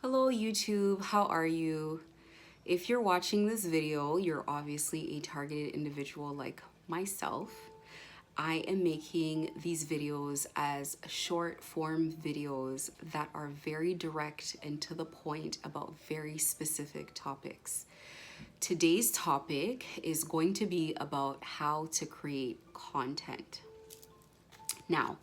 Hello YouTube, how are you? If you're watching this video, you're obviously a targeted individual like myself. I am making these videos as short form videos that are very direct and to the point about very specific topics. Today's topic is going to be about how to create content. Now,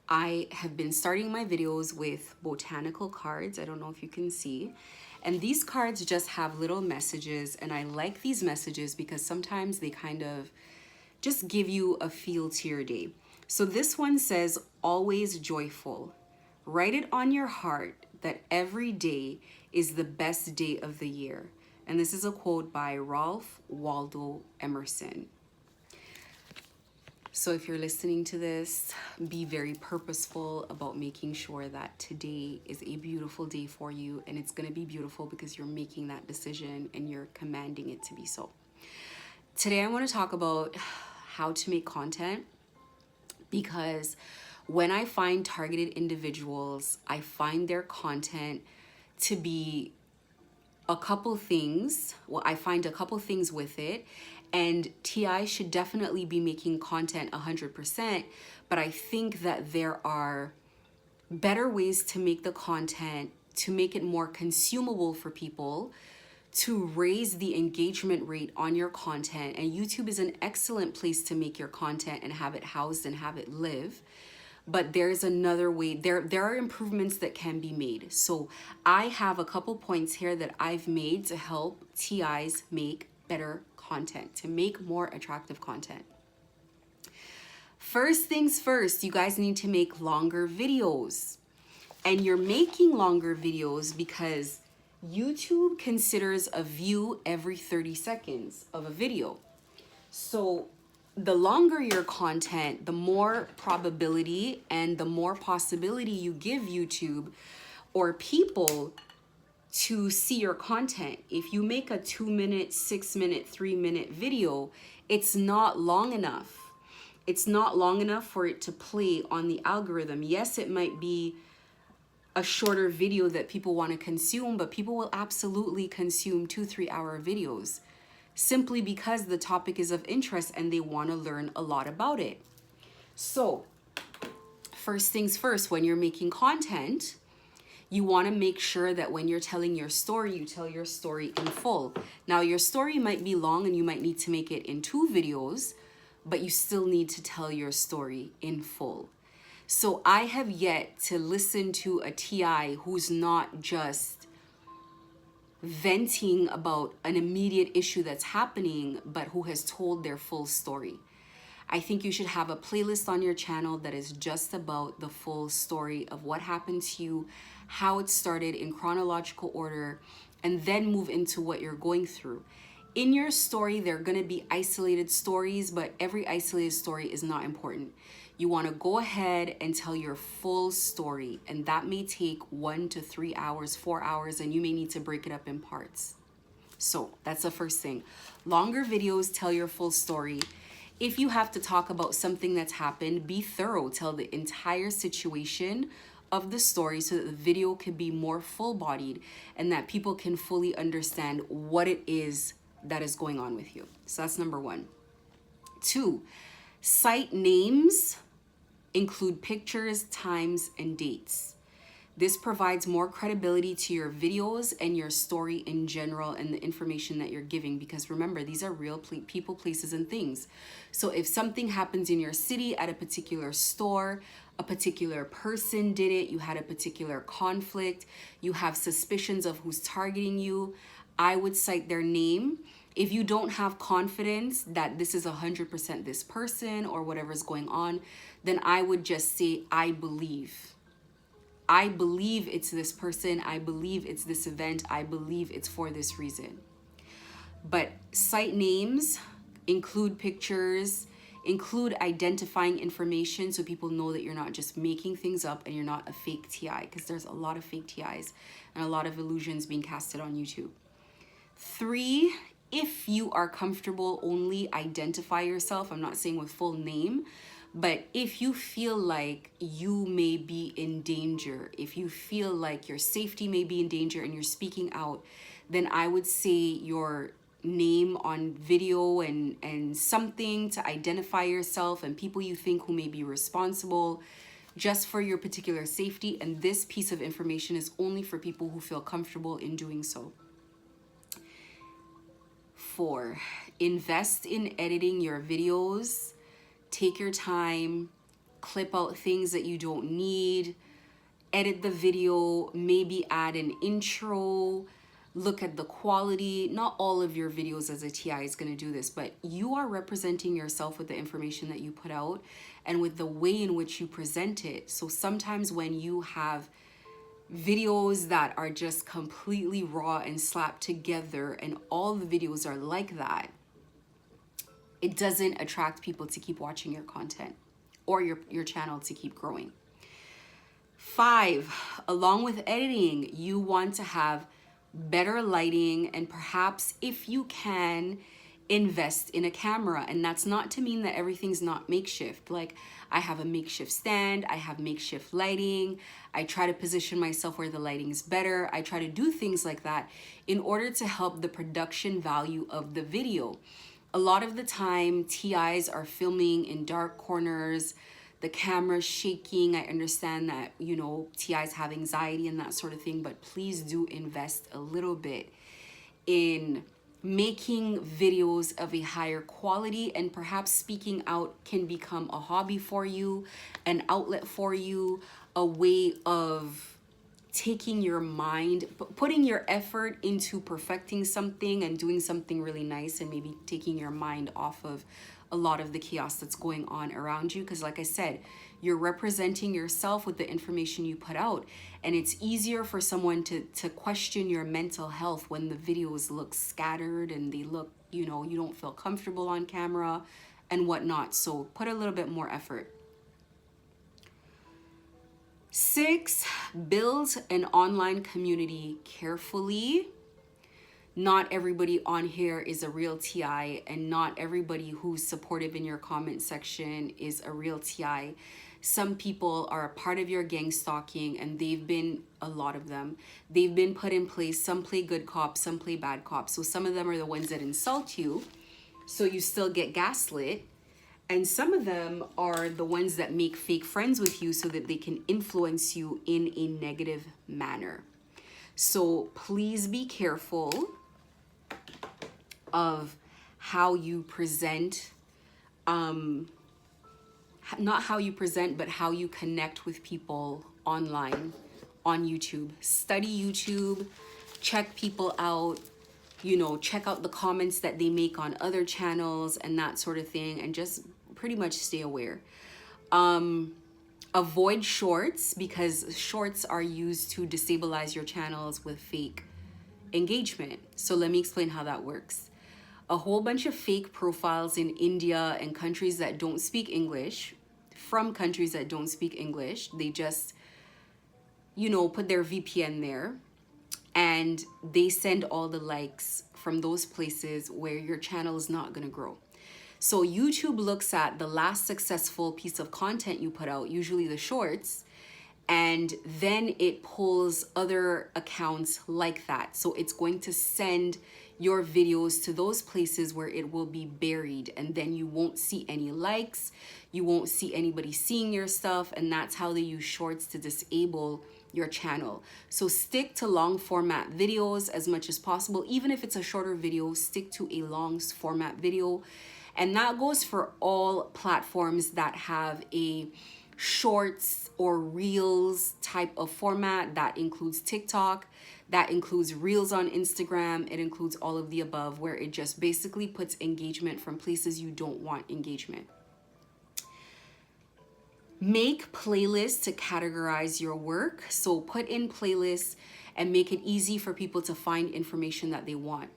I have been starting my videos with botanical cards. I don't know if you can see. And these cards just have little messages, and I like these messages because sometimes they kind of just give you a feel to your day. So this one says, always joyful. Write it on your heart that every day is the best day of the year. And this is a quote by Ralph Waldo Emerson. So if you're listening to this, be very purposeful about making sure that today is a beautiful day for you, and it's going to be beautiful because you're making that decision and you're commanding it to be so. Today I want to talk about how to make content, because when I find targeted individuals, I find their content to be a couple things. Well, I find a couple things with it, and TI should definitely be making content 100%, but I think that there are better ways to make the content, to make it more consumable for people, to raise the engagement rate on your content. And YouTube is an excellent place to make your content and have it housed and have it live. But there's another way. There are improvements that can be made. So I have a couple points here that I've made to help TIs make better content, to make more attractive content. First things first, you guys need to make longer videos. And you're making longer videos because YouTube considers a view every 30 seconds of a video. So the longer your content, the more probability and the more possibility you give YouTube or people to see your content. If you make a 2-minute, 6-minute, 3-minute video, it's not long enough. It's not long enough for it to play on the algorithm. Yes, it might be a shorter video that people want to consume, but people will absolutely consume 2-3 hour videos simply because the topic is of interest and they want to learn a lot about it. So first things first, when you're making content, you want to make sure that when you're telling your story, you tell your story in full. Now, your story might be long and you might need to make it in 2 videos, but you still need to tell your story in full. So I have yet to listen to a TI who's not just venting about an immediate issue that's happening, but who has told their full story. I think you should have a playlist on your channel that is just about the full story of what happened to you, how it started in chronological order, and then move into what you're going through. In your story, there are going to be isolated stories, but every isolated story is not important. You want to go ahead and tell your full story, and that may take 1 to 3 hours, 4 hours, and you may need to break it up in parts. So that's the first thing. Longer videos, tell your full story. If you have to talk about something that's happened, be thorough. Tell the entire situation of the story so that the video can be more full-bodied and that people can fully understand what it is that is going on with you. So that's number 1. 2, cite names, include pictures, times, and dates. This provides more credibility to your videos and your story in general and the information that you're giving, because remember, these are real people, places, and things. So if something happens in your city at a particular store, a particular person did it, you had a particular conflict, you have suspicions of who's targeting you, I would cite their name. If you don't have confidence that this is 100% this person or whatever's going on, then I would just say, I believe. I believe it's this person. I believe it's this event. I believe it's for this reason. But cite names, include pictures, include identifying information so people know that you're not just making things up and you're not a fake TI, because there's a lot of fake TIs and a lot of illusions being casted on YouTube. 3, if you are comfortable, only identify yourself. I'm not saying with full name, But if you feel like you may be in danger, if you feel like your safety may be in danger and you're speaking out, then I would say your name on video and something to identify yourself and people you think who may be responsible just for your particular safety. And this piece of information is only for people who feel comfortable in doing so. 4, invest in editing your videos. Take your time, clip out things that you don't need, edit the video, maybe add an intro, look at the quality. Not all of your videos as a TI is going to do this, but you are representing yourself with the information that you put out and with the way in which you present it. So sometimes when you have videos that are just completely raw and slapped together and all the videos are like that, it doesn't attract people to keep watching your content or your channel to keep growing. 5, along with editing, you want to have better lighting and perhaps, if you can, invest in a camera. And that's not to mean that everything's not makeshift. Like, I have a makeshift stand, I have makeshift lighting, I try to position myself where the lighting's better. I try to do things like that in order to help the production value of the video. A lot of the time, TIs are filming in dark corners, the camera's shaking. I understand that, you know, TIs have anxiety and that sort of thing, but please do invest a little bit in making videos of a higher quality, and perhaps speaking out can become a hobby for you, an outlet for you, a way of taking your mind, putting your effort into perfecting something and doing something really nice, and maybe taking your mind off of a lot of the chaos that's going on around you. Because like I said, you're representing yourself with the information you put out, and it's easier for someone to question your mental health when the videos look scattered and they look, you know, you don't feel comfortable on camera and whatnot. So put a little bit more effort. 6, build an online community carefully. Not everybody on here is a real TI, and not everybody who's supportive in your comment section is a real TI. Some people are a part of your gang stalking, and they've been, a lot of them, they've been put in place. Some play good cop, some play bad cop. So some of them are the ones that insult you, so you still get gaslit. And some of them are the ones that make fake friends with you so that they can influence you in a negative manner. So please be careful of how you present, not how you present, but how you connect with people online on YouTube. Study YouTube, check people out, you know, check out the comments that they make on other channels and that sort of thing, and just pretty much stay aware. Avoid shorts, because shorts are used to destabilize your channels with fake engagement. So let me explain how that works. A whole bunch of fake profiles in India and countries that don't speak English, from countries that don't speak English, they just, you know, put their VPN there, and they send all the likes from those places where your channel is not going to grow. So YouTube looks at the last successful piece of content you put out, usually the shorts, and then it pulls other accounts like that. So it's going to send your videos to those places where it will be buried, and then you won't see any likes, you won't see anybody seeing your stuff, and that's how they use shorts to disable your channel. So stick to long format videos as much as possible. Even if it's a shorter video, stick to a long format video. And that goes for all platforms that have a shorts or reels type of format. That includes TikTok, that includes reels on Instagram, it includes all of the above, where it just basically puts engagement from places you don't want engagement. Make playlists to categorize your work. So put in playlists and make it easy for people to find information that they want.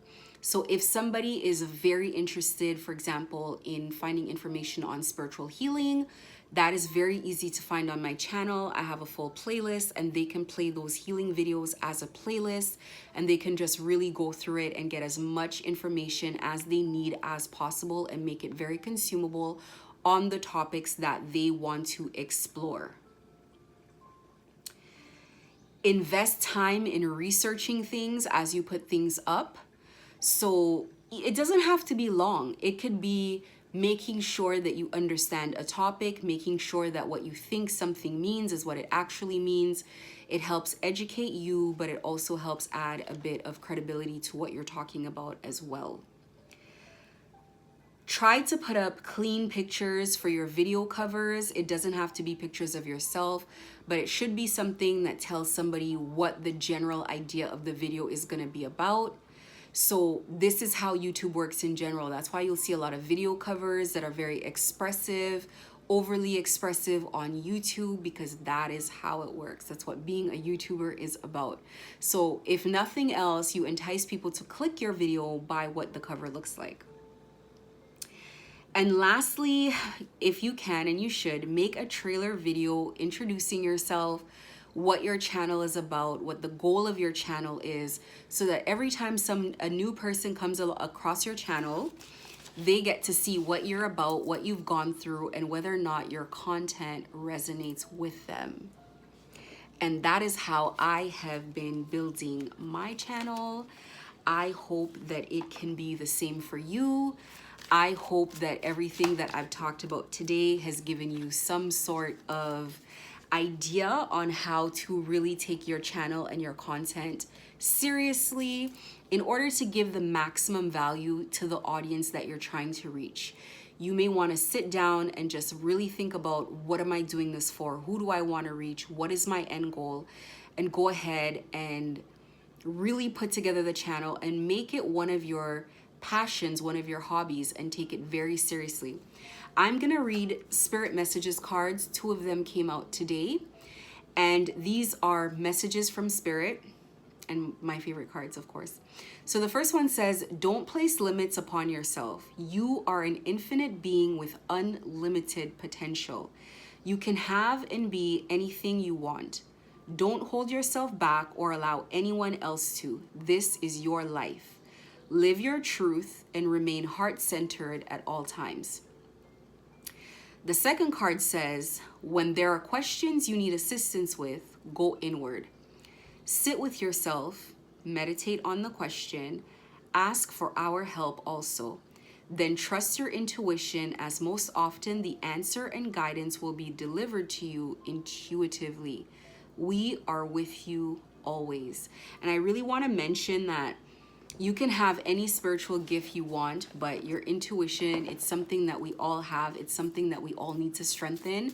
So if somebody is very interested, for example, in finding information on spiritual healing, that is very easy to find on my channel. I have a full playlist, and they can play those healing videos as a playlist, and they can just really go through it and get as much information as they need as possible and make it very consumable. on the topics that they want to explore. Invest time in researching things as you put things up. So it doesn't have to be long. It could be making sure that you understand a topic, making sure that what you think something means is what it actually means. It helps educate you, but it also helps add a bit of credibility to what you're talking about as well. Try to put up clean pictures for your video covers. It doesn't have to be pictures of yourself, but it should be something that tells somebody what the general idea of the video is going to be about. So this is how YouTube works in general. That's why you'll see a lot of video covers that are very expressive, overly expressive on YouTube, because that is how it works. That's what being a YouTuber is about. So if nothing else, you entice people to click your video by what the cover looks like. And lastly, if you can, and you should, make a trailer video introducing yourself, what your channel is about, what the goal of your channel is, so that every time a new person comes across your channel, they get to see what you're about, what you've gone through, and whether or not your content resonates with them. And that is how I have been building my channel. I hope that it can be the same for you. I hope that everything that I've talked about today has given you some sort of idea on how to really take your channel and your content seriously in order to give the maximum value to the audience that you're trying to reach. You may want to sit down and just really think about, what am I doing this for? Who do I want to reach? What is my end goal? And go ahead and really put together the channel and make it one of your passions, one of your hobbies, and take it very seriously. I'm gonna read Spirit Messages cards. 2 of them came out today, and these are messages from Spirit, and my favorite cards, of course. So the first one says, don't place limits upon yourself. You are an infinite being with unlimited potential. You can have and be anything you want. Don't hold yourself back or allow anyone else to. This is your life. Live your truth and remain heart-centered at all times. The second card says, when there are questions you need assistance with, go inward. Sit with yourself, meditate on the question, ask for our help also. Then trust your intuition, as most often the answer and guidance will be delivered to you intuitively. We are with you always. And I really want to mention that you can have any spiritual gift you want, but your intuition, it's something that we all have. It's something that we all need to strengthen.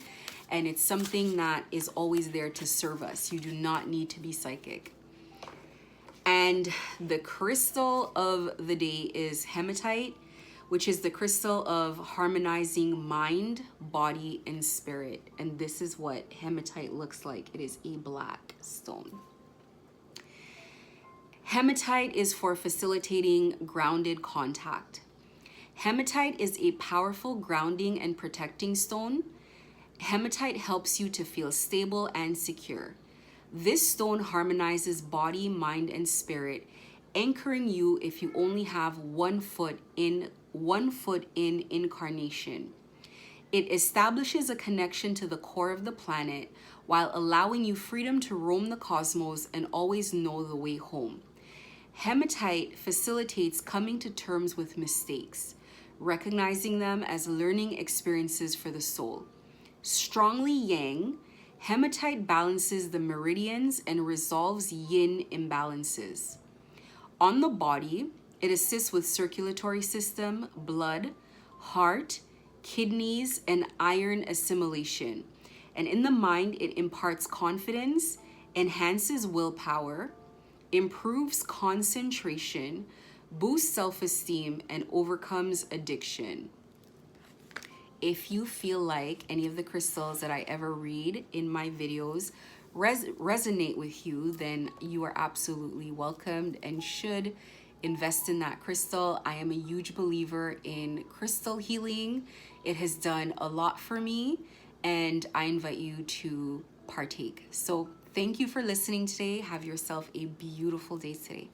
And it's something that is always there to serve us. You do not need to be psychic. And the crystal of the day is Hematite, which is the crystal of harmonizing mind, body, and spirit. And this is what Hematite looks like. It is a black stone. Hematite is for facilitating grounded contact. Hematite is a powerful grounding and protecting stone. Hematite helps you to feel stable and secure. This stone harmonizes body, mind, and spirit, anchoring you if you only have one foot in incarnation. It establishes a connection to the core of the planet while allowing you freedom to roam the cosmos and always know the way home. Hematite facilitates coming to terms with mistakes, recognizing them as learning experiences for the soul. Strongly yang, Hematite balances the meridians and resolves yin imbalances. On the body, it assists with circulatory system, blood, heart, kidneys, and iron assimilation. And in the mind, it imparts confidence, enhances willpower, improves concentration, boosts self-esteem, and overcomes addiction. If you feel like any of the crystals that I ever read in my videos resonate with you, then you are absolutely welcomed and should invest in that crystal. I am a huge believer in crystal healing. It has done a lot for me, and I invite you to partake. So thank you for listening today. Have yourself a beautiful day today.